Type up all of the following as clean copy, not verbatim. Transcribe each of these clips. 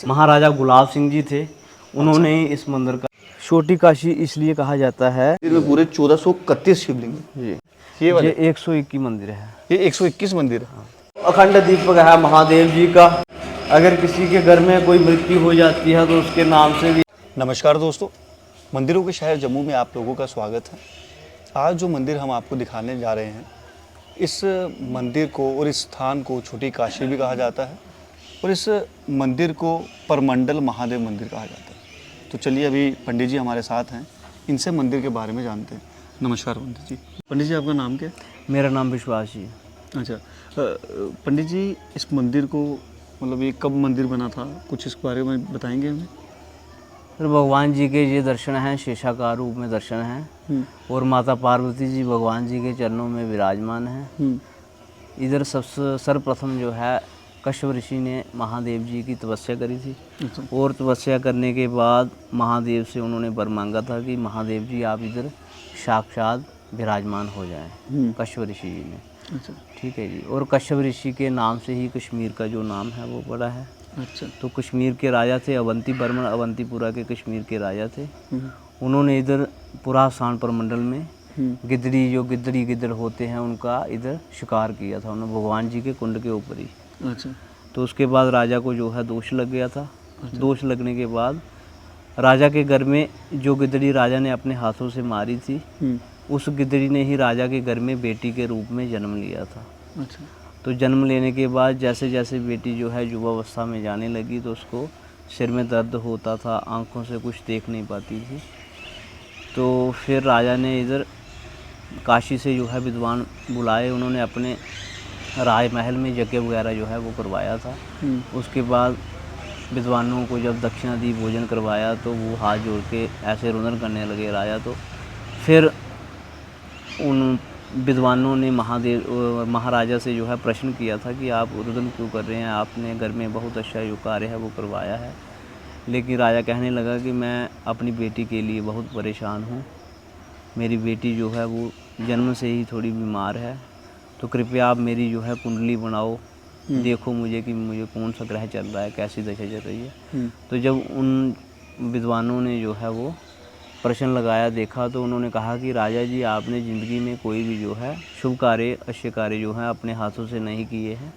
महाराजा गुलाब सिंह जी थे, उन्होंने ही इस मंदिर का छोटी काशी इसलिए कहा जाता है। मंदिर में पूरे 1431 शिवलिंग है। ये वाले 121 मंदिर है। ये 121 मंदिर है। अखंड दीपक है महादेव जी का। अगर किसी के घर में कोई मृत्यु हो जाती है तो उसके नाम से भी। नमस्कार दोस्तों, मंदिरों के शहर जम्मू में आप लोगों का स्वागत है। आज जो मंदिर हम आपको दिखाने जा रहे हैं, इस मंदिर को और इस स्थान को छोटी काशी भी कहा जाता है और इस मंदिर को परमंडल महादेव मंदिर कहा जाता है। तो चलिए, अभी पंडित जी हमारे साथ हैं, इनसे मंदिर के बारे में जानते हैं। नमस्कार पंडित जी। पंडित जी, आपका नाम क्या है? मेरा नाम विश्वास जी। अच्छा, पंडित जी, इस मंदिर को मतलब ये कब मंदिर बना था, कुछ इसके बारे में बताएंगे हमें? फिर भगवान जी के ये दर्शन हैं, शेषाकार रूप में दर्शन हैं और माता पार्वती जी भगवान जी के चरणों में विराजमान हैं। इधर सबसे सर्वप्रथम जो है कश्यप ऋषि ने महादेव जी की तपस्या करी थी। और तपस्या करने के बाद महादेव से उन्होंने वर मांगा था कि महादेव जी आप इधर साक्षात विराजमान हो जाएं, कश्यप ऋषि जी ने। अच्छा, ठीक है जी। और कश्यप ऋषि के नाम से ही कश्मीर का जो नाम है वो पड़ा है। अच्छा। तो कश्मीर के राजा थे अवंती बर्मन, अवंतीपुरा के कश्मीर के राजा थे। उन्होंने इधर पुरासान प्रमंडल में गिद्धड़ी, जो गिद्धड़ होते हैं, उनका इधर शिकार किया था उन्होंने भगवान जी के कुंड के ऊपर ही। अच्छा। तो उसके बाद राजा को जो है दोष लग गया था। अच्छा। दोष लगने के बाद राजा के घर में जो गिद्धड़ी राजा ने अपने हाथों से मारी थी, उस गिद्धड़ी ने ही राजा के घर में बेटी के रूप में जन्म लिया था। अच्छा। तो जन्म लेने के बाद जैसे जैसे बेटी जो है युवावस्था में जाने लगी तो उसको सिर में दर्द होता था, आंखों से कुछ देख नहीं पाती थी। तो फिर राजा ने इधर काशी से जो है विद्वान बुलाए, उन्होंने अपने राज महल में यज्ञ वगैरह जो है वो करवाया था। उसके बाद विद्वानों को जब दक्षिणा दी, भोजन करवाया, तो वो हाथ जोड़ के ऐसे रुदन करने लगे राजा। तो फिर उन विद्वानों ने महाराजा से जो है प्रश्न किया था कि आप रुदन क्यों कर रहे हैं, आपने घर में बहुत अच्छा जो कार्य है वो करवाया है। लेकिन राजा कहने लगा कि मैं अपनी बेटी के लिए बहुत परेशान हूँ, मेरी बेटी जो है वो जन्म से ही थोड़ी बीमार है, तो कृपया आप मेरी जो है कुंडली बनाओ, देखो मुझे कि मुझे कौन सा ग्रह चल रहा है, कैसी दशा चल रही है। तो जब उन विद्वानों ने जो है वो प्रश्न लगाया, देखा, तो उन्होंने कहा कि राजा जी, आपने ज़िंदगी में कोई भी जो है शुभ कार्य, अच्छे कार्य जो हैं अपने हाथों से नहीं किए हैं।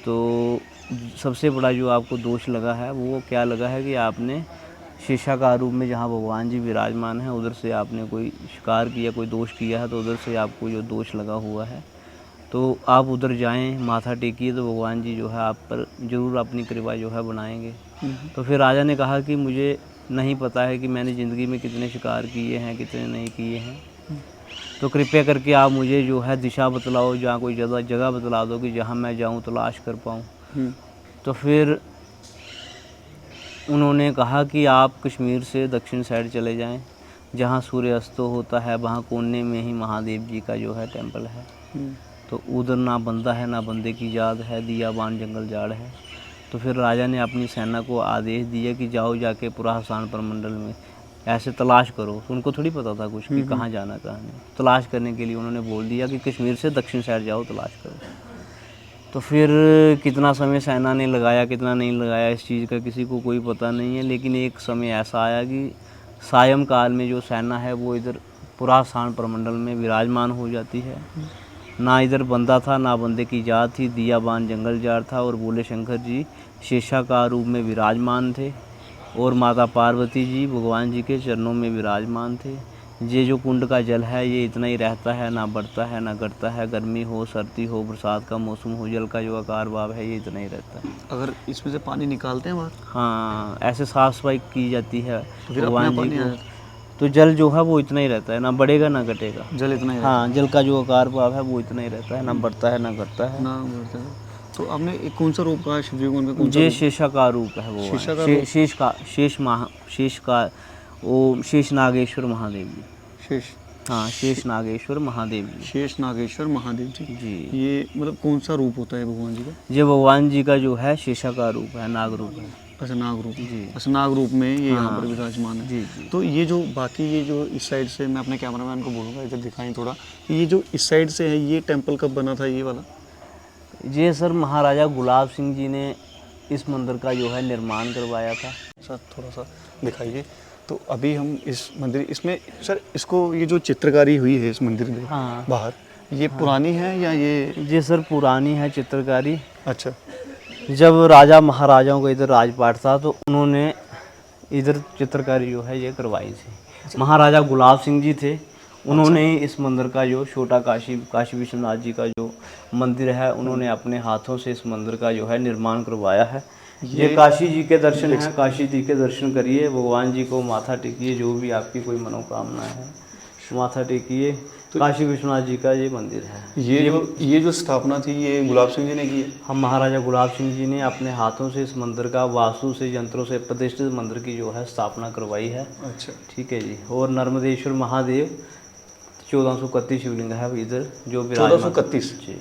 तो सबसे बड़ा जो आपको दोष लगा है वो क्या लगा है कि आपने शेषाकार रूप में जहाँ भगवान जी विराजमान हैं उधर से आपने कोई शिकार किया, कोई दोष किया है, तो उधर से आपको जो दोष लगा हुआ है, तो आप उधर जाएं, माथा टेकिए, तो भगवान जी जो है आप पर ज़रूर अपनी कृपा जो है बनाएंगे। तो फिर राजा ने कहा कि मुझे नहीं पता है कि मैंने ज़िंदगी में कितने शिकार किए हैं, कितने नहीं किए हैं, तो कृपया करके आप मुझे जो है दिशा बतलाओ, जहाँ कोई जगह बतला दो कि जहाँ मैं जाऊँ तलाश कर पाऊँ। तो फिर उन्होंने कहा कि आप कश्मीर से दक्षिण साइड चले जाएं, जहाँ सूर्य अस्त होता है, वहाँ कोने में ही महादेव जी का जो है टेंपल है। तो उधर ना बंदा है ना बंदे की याद है, दियाबान जंगल झाड़ है। तो फिर राजा ने अपनी सेना को आदेश दिया कि जाओ, जाके पुरासान प्रमंडल में ऐसे तलाश करो। तो उनको थोड़ी पता था कुछ कि कहाँ जाना, कहाँ नहीं। तलाश करने के लिए उन्होंने बोल दिया कि कश्मीर से दक्षिण साइड जाओ, तलाश करो। तो फिर कितना समय सेना ने लगाया, कितना नहीं लगाया, इस चीज़ का किसी को कोई पता नहीं है। लेकिन एक समय ऐसा आया कि सायंकाल में जो सेना है वो इधर पुरासान प्रमंडल में विराजमान हो जाती है। ना इधर बंदा था, ना बंदे की जात थी, दियाबान जंगल झाड़ था और बोले शंकर जी शेषाकार रूप में विराजमान थे और माता पार्वती जी भगवान जी के चरणों में विराजमान थे। ये जो कुंड का जल है ये इतना ही रहता है, ना बढ़ता है ना घटता है, गर्मी हो, सर्दी हो, बरसात का मौसम हो, जल का जो आकार भाव है ये इतना ही रहता है। अगर इसमें से पानी निकालते हैं बाहर? हाँ, ऐसे साफ सफाई की जाती है फिर भगवान जी को, तो जल जो है वो इतना ही रहता है, ना बढ़ेगा ना घटेगा, जल इतना ही। हाँ, जल का जो आकार भाव है वो इतना ही रहता है, ना बढ़ता है ना घटता है। ना बढ़ता है। तो आपने एक कौन सा रूप कहा शिव जी को? उनका कौन सा ये रूप? शेषाकार रूप है वो, शेष नागेश्वर महादेव जी। शेष, हाँ, शेष नागेश्वर महादेव जी। शेष नागेश्वर महादेव जी जी। ये मतलब कौन सा रूप होता है भगवान जी का? ये भगवान जी का जो है शेषाकार रूप है, नाग रूप है। अच्छा, नाग रूप। जी। अच्छा, नाग रूप में ये यहाँ हाँ। पर विराजमान है। जी जी। तो ये जो बाकी ये जो इस साइड से, मैं अपने कैमरामैन को बोलूँगा इधर दिखाएं थोड़ा, ये जो इस साइड से है ये टेम्पल कब बना था ये वाला? ये सर महाराजा गुलाब सिंह जी ने इस मंदिर का जो है निर्माण करवाया था। सर थोड़ा सा दिखाइए। तो अभी हम इस मंदिर इसमें सर इसको ये जो चित्रकारी हुई है इस मंदिर में हाँ। बाहर, ये पुरानी है या ये? सर पुरानी है चित्रकारी। अच्छा। जब राजा महाराजाओं का इधर राजपाट था तो उन्होंने इधर चित्रकारी जो है ये करवाई थी। महाराजा गुलाब सिंह जी थे, उन्होंने ही इस मंदिर का जो छोटा काशी विश्वनाथ जी का जो मंदिर है, उन्होंने अपने हाथों से इस मंदिर का जो है निर्माण करवाया है। ये काशी जी के दर्शन हैं, काशी जी के दर्शन करिए, भगवान जी को माथा टेकिए, जो भी आपकी कोई मनोकामना है माथा टेकिए। काशी विश्वनाथ जी का ये मंदिर है। ये जो स्थापना थी ये गुलाब सिंह जी ने की है? हम महाराजा गुलाब सिंह जी ने अपने हाथों से इस मंदिर का वास्तु से यंत्रों से प्रतिष्ठित मंदिर की जो है स्थापना करवाई है। अच्छा। ठीक है जी। और नर्मदेश्वर महादेव 1431 शिवलिंग है इधर जो विराजमान। 1431 जी।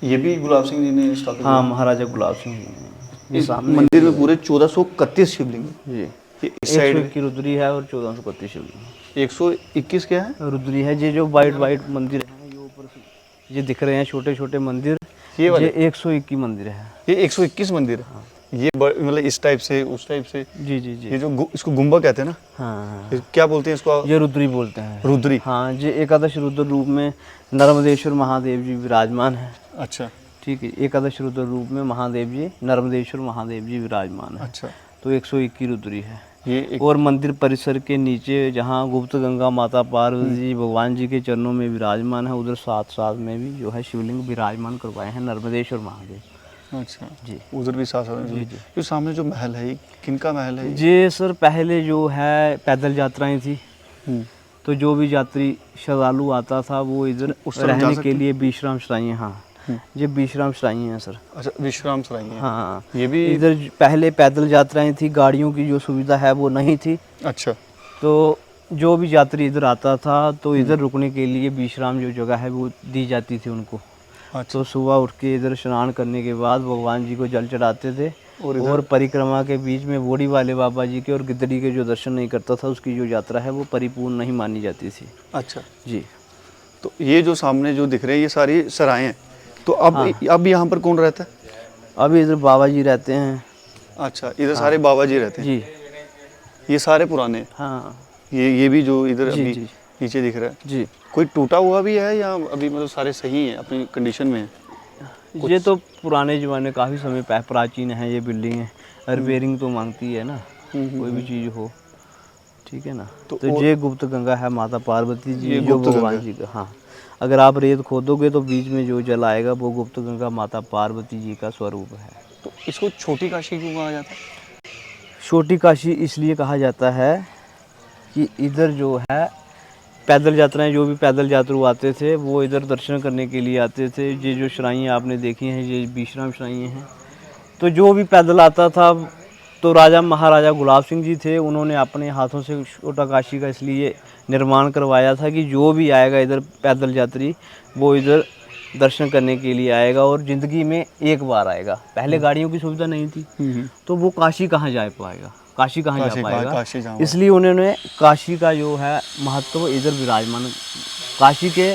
ये भी गुलाब सिंह जी ने स्थापित? हाँ, महाराजा गुलाब सिंह जी ने। इस मंदिर में पूरे 1431 शिवलिंग जी। ये इस साइड 121 की रुद्री है और 1431 शिवलिंग। 121 क्या है? रुद्री है। ये जो वाइट मंदिर है, ये ऊपर से ये दिख रहे हैं छोटे छोटे मंदिर, ये वाले? ये 121 मंदिर है। ये 121 मंदिर है। ये मतलब इस टाइप से उस टाइप से? जी जी जी। ये जो इसको गुम्बा कहते हैं ना? हाँ। ये क्या बोलते हैं इसको? ये रुद्री बोलते हैं। रुद्री। हाँ, ये एकादश रुद्र रूप में नर्मदेश्वर महादेव जी विराजमान है। अच्छा। ठीक है। एकादश रुद्र रूप में महादेव जी, नर्मदेश्वर महादेव जी विराजमान है। अच्छा। तो 121 रुद्री है ये और मंदिर परिसर के नीचे जहाँ गुप्त गंगा माता पार्वती जी भगवान जी के चरणों में विराजमान है, उधर साथ साथ में भी जो है शिवलिंग विराजमान करवाए हैं नर्मदेश्वर महादेव। अच्छा जी। उधर भी साथ साथ जी जी। जो सामने जो महल है ये किनका महल है? ये सर पहले जो है पैदल यात्राएं थी, तो जो भी यात्री श्रद्धालु आता था वो इधर रहने के लिए विश्राम सराइयाँ। हाँ, ये विश्राम सराइयाँ हैं सर। अच्छा, विश्राम सराइयाँ। हाँ, ये भी इधर पहले पैदल यात्राएं थी, गाड़ियों की जो सुविधा है वो नहीं थी। अच्छा। तो जो भी यात्री इधर आता था तो इधर रुकने के लिए विश्राम जो जगह है वो दी जाती थी उनको। अच्छा। तो सुबह उठ के इधर स्नान करने के बाद भगवान जी को जल चढ़ाते थे और परिक्रमा के बीच में बोड़ी वाले बाबा जी के और गिद्दड़ी के जो दर्शन नहीं करता था उसकी जो यात्रा है वो परिपूर्ण नहीं मानी जाती थी। अच्छा जी। तो ये जो सामने जो दिख रहे हैं ये सारी सराएं हैं। तो अब यहाँ पर कौन रहता है? अभी इधर बाबा जी रहते हैं। अच्छा, इधर सारे बाबा जी रहते हैं? जी। ये सारे पुराने? हाँ। ये भी जो इधर जी, अभी जी। नीचे दिख रहा है जी। कोई टूटा हुआ भी है या अभी मतलब सारे सही हैं अपनी कंडीशन में है? ये तो पुराने ज़माने काफ़ी समय प्राचीन है ये बिल्डिंग है, रिपेयरिंग तो मांगती है ना कोई भी चीज़ हो। ठीक है ना। तो ये गुप्त गंगा है माता पार्वती जी जो भगवान जी का। हाँ, अगर आप रेत खोदोगे तो बीच में जो जल आएगा वो गुप्त गंगा माता पार्वती जी का स्वरूप है। तो इसको छोटी काशी क्यों कहा जाता है? छोटी काशी इसलिए कहा जाता है कि इधर जो है पैदल यात्राएं, जो भी पैदल यात्रु आते थे वो इधर दर्शन करने के लिए आते थे। ये जो श्राइयाँ आपने देखी हैं ये विश्राम श्राइयाँ हैं। तो जो भी पैदल आता था तो राजा महाराजा गुलाब सिंह जी थे, उन्होंने अपने हाथों से छोटा काशी का इसलिए निर्माण करवाया था कि जो भी आएगा इधर पैदल यात्री वो इधर दर्शन करने के लिए आएगा और ज़िंदगी में एक बार आएगा। पहले गाड़ियों की सुविधा नहीं थी तो वो काशी कहाँ जा पाएगा, काशी कहाँ जा पाएगा, इसलिए उन्होंने काशी का जो है महत्व इधर विराजमान, काशी के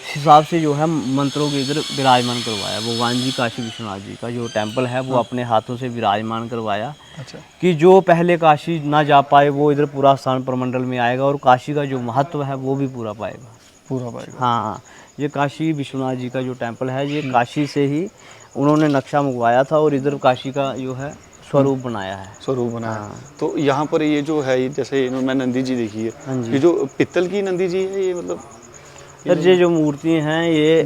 हिसाब से जो है मंत्रों के इधर विराजमान करवाया। भगवान जी काशी विश्वनाथ जी का जो टेम्पल है वो अपने हाथों से विराजमान करवाया। अच्छा। कि जो पहले काशी ना जा पाए वो इधर पूरा स्थान प्रमंडल में आएगा और काशी का जो महत्व है वो भी पूरा पाएगा। हाँ, ये काशी विश्वनाथ जी का जो टेम्पल है ये काशी से ही उन्होंने नक्शा मंगवाया था और इधर काशी का जो है स्वरूप बनाया है। हाँ। तो यहाँ पर ये जो है जैसे मैं नंदी जी देखी है। हाँ जी। ये जो पित्तल की नंदी जी है ये मतलब सर ये जो मूर्ति हैं ये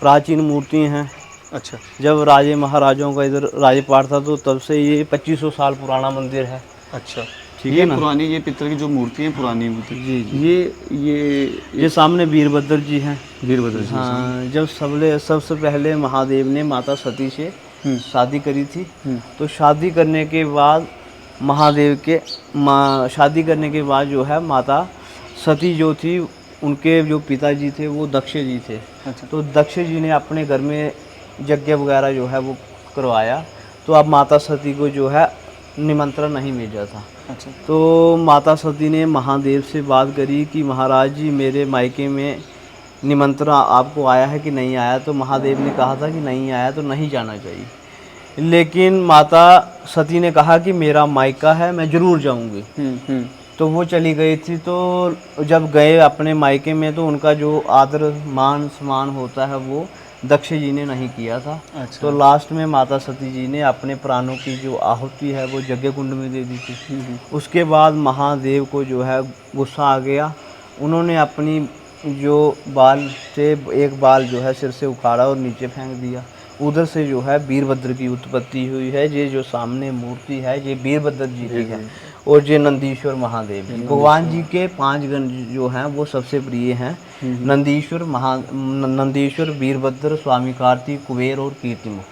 प्राचीन मूर्ति हैं। अच्छा। जब राजे महाराजाओं का इधर राज्यपाट था तो तब से ये 2500 साल पुराना मंदिर है। अच्छा, ठीक है ना। पुरानी ये पित्तल की जो मूर्ति है पुरानी मूर्ति। जी जी। ये सामने वीरभद्र जी हैं। वीरभद्र जी। हाँ, जब सबसे पहले महादेव ने माता सती से शादी करी थी तो शादी करने के बाद शादी करने के बाद जो है माता सती जो थी उनके जो पिताजी थे वो दक्ष जी थे। अच्छा। तो दक्ष जी ने अपने घर में यज्ञ वगैरह जो है वो करवाया तो अब माता सती को जो है निमंत्रण नहीं मिला था। अच्छा। तो माता सती ने महादेव से बात करी कि महाराज जी मेरे मायके में निमंत्रण आपको आया है कि नहीं आया। तो महादेव ने कहा था कि नहीं आया तो नहीं जाना चाहिए। लेकिन माता सती ने कहा कि मेरा मायका है, मैं ज़रूर जाऊंगी। तो वो चली गई थी। तो जब गए अपने मायके में तो उनका जो आदर मान सम्मान होता है वो दक्ष जी ने नहीं किया था। अच्छा। तो लास्ट में माता सती जी ने अपने प्राणों की जो आहुति है वो यज्ञ कुंड में दे दी थी। उसके बाद महादेव को जो है गुस्सा आ गया। उन्होंने अपनी जो बाल से एक बाल जो है सिर से उखाड़ा और नीचे फेंक दिया। उधर से जो है वीरभद्र की उत्पत्ति हुई है। ये जो सामने मूर्ति है ये वीरभद्र जी की है और ये नंदीश्वर महादेव जी। भगवान जी के 5 गण जो हैं वो सबसे प्रिय हैं। नंदीश्वर, वीरभद्र, स्वामी कार्तिक, कुबेर और कीर्तिमुख।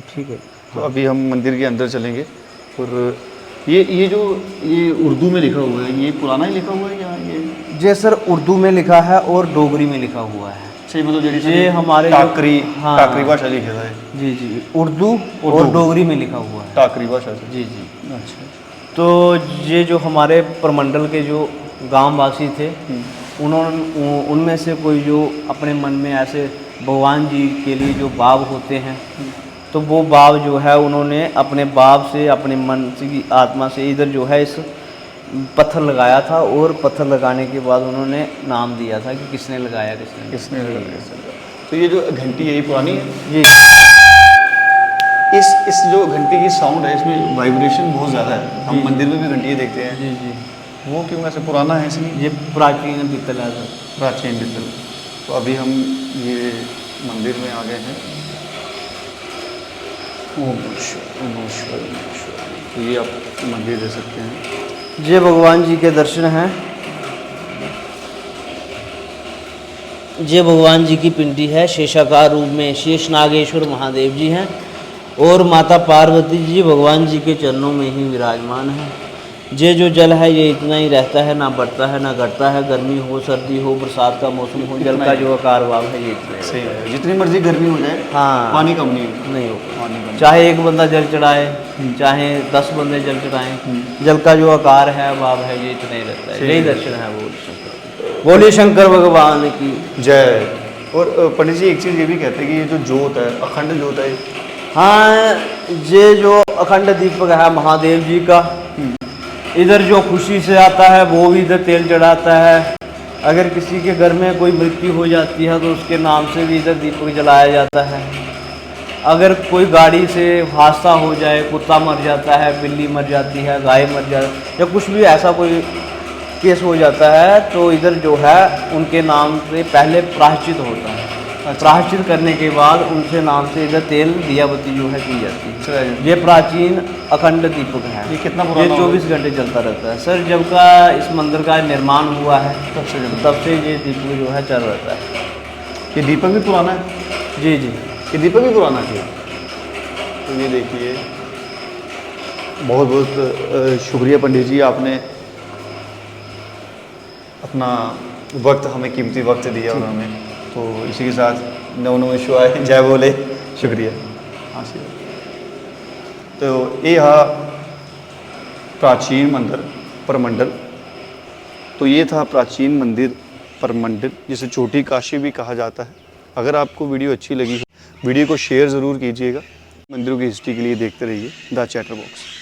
ठीक है। तो अभी हम मंदिर के अंदर चलेंगे। और ये जो ये उर्दू में लिखा हुआ है, ये पुराना ही लिखा हुआ है या ये सर उर्दू में लिखा है और डोगरी में लिखा हुआ है। सही, मतलब ये हमारे टाकरी, हाँ, टाकरी भाषा लिखा है। जी उर्दू और डोगरी में लिखा हुआ है। टाकरी भाषा से। जी। अच्छा। तो ये जो हमारे प्रमंडल के जो गांववासी थे उनमें से कोई जो अपने मन में ऐसे भगवान जी के लिए जो भाव होते हैं तो वो भाव जो है उन्होंने अपने भाव से, अपने मन की आत्मा से इधर जो है इस पत्थर लगाया था। और पत्थर लगाने के बाद उन्होंने नाम दिया था कि किसने लगाया किसने लगाया। तो ये जो घंटी है ये पुरानी है। ये इस जो घंटी की साउंड है इसमें वाइब्रेशन बहुत ज़्यादा है। हम मंदिर में भी घंटियाँ देखते हैं। जी वो क्यों ऐसे पुराना है इसलिए? ये प्राचीन पीतल है सर। प्राचीन पीतल। तो अभी हम ये मंदिर में आ गए हैं। ओम नमः। तो ये आप मंदिर दे सकते हैं। ये भगवान जी के दर्शन हैं। ये भगवान जी की पिंडी है। शेषाकार रूप में शेष नागेश्वर महादेव जी हैं और माता पार्वती जी भगवान जी के चरणों में ही विराजमान है। ये जो जल है ये इतना ही रहता है, ना बढ़ता है ना घटता है। गर्मी हो, सर्दी हो, बरसात का मौसम हो, जल का जो आकार भाव है ये इतना सही है। जितनी मर्जी गर्मी हो जाए हाँ पानी कम नहीं होगा। चाहे एक बंदा जल चढ़ाए, चाहे 10 बंदे जल चढ़ाएं, जल का जो आकार है भाव है ये इतना ही रहता है। यही दर्शन है। बोलिए शंकर भगवान की जय। और पंडित जी एक चीज़ ये भी कहते हैं कि ये जो जोत है, अखंड जोत है। हाँ, ये जो अखंड दीपक है महादेव जी का, इधर जो खुशी से आता है वो भी इधर तेल चढ़ाता है। अगर किसी के घर में कोई मृत्यु हो जाती है तो उसके नाम से भी इधर दीपक जलाया जाता है। अगर कोई गाड़ी से हादसा हो जाए, कुत्ता मर जाता है, बिल्ली मर जाती है, गाय मर जाती है, या कुछ भी ऐसा कोई केस हो जाता है तो इधर जो है उनके नाम से पहले प्रायश्चित होता है। प्रायश्चित करने के बाद उनसे नाम से इधर तेल दिया बत्ती जो है की जाती है। ये प्राचीन अखंड दीपक है। ये कितना पुराना? ये 24 घंटे चलता रहता है सर। जब का इस मंदिर का निर्माण हुआ है तब से ये दीपक जो है चल रहता है। ये दीपक भी पुराना है? जी ये दीपक भी पुराना है। तो ये देखिए, बहुत बहुत शुक्रिया पंडित जी, आपने अपना वक्त, हमें कीमती वक्त दिया और हमें। तो इसी के साथ नमः शिवाय, जय बोले, शुक्रिया। तो ये हा प्राचीन मंदिर प्रमंडल। तो ये था प्राचीन मंदिर प्रमंडल, जिसे छोटी काशी भी कहा जाता है। अगर आपको वीडियो अच्छी लगी हो वीडियो को शेयर ज़रूर कीजिएगा। मंदिरों की हिस्ट्री के लिए देखते रहिए द चैटर बॉक्स।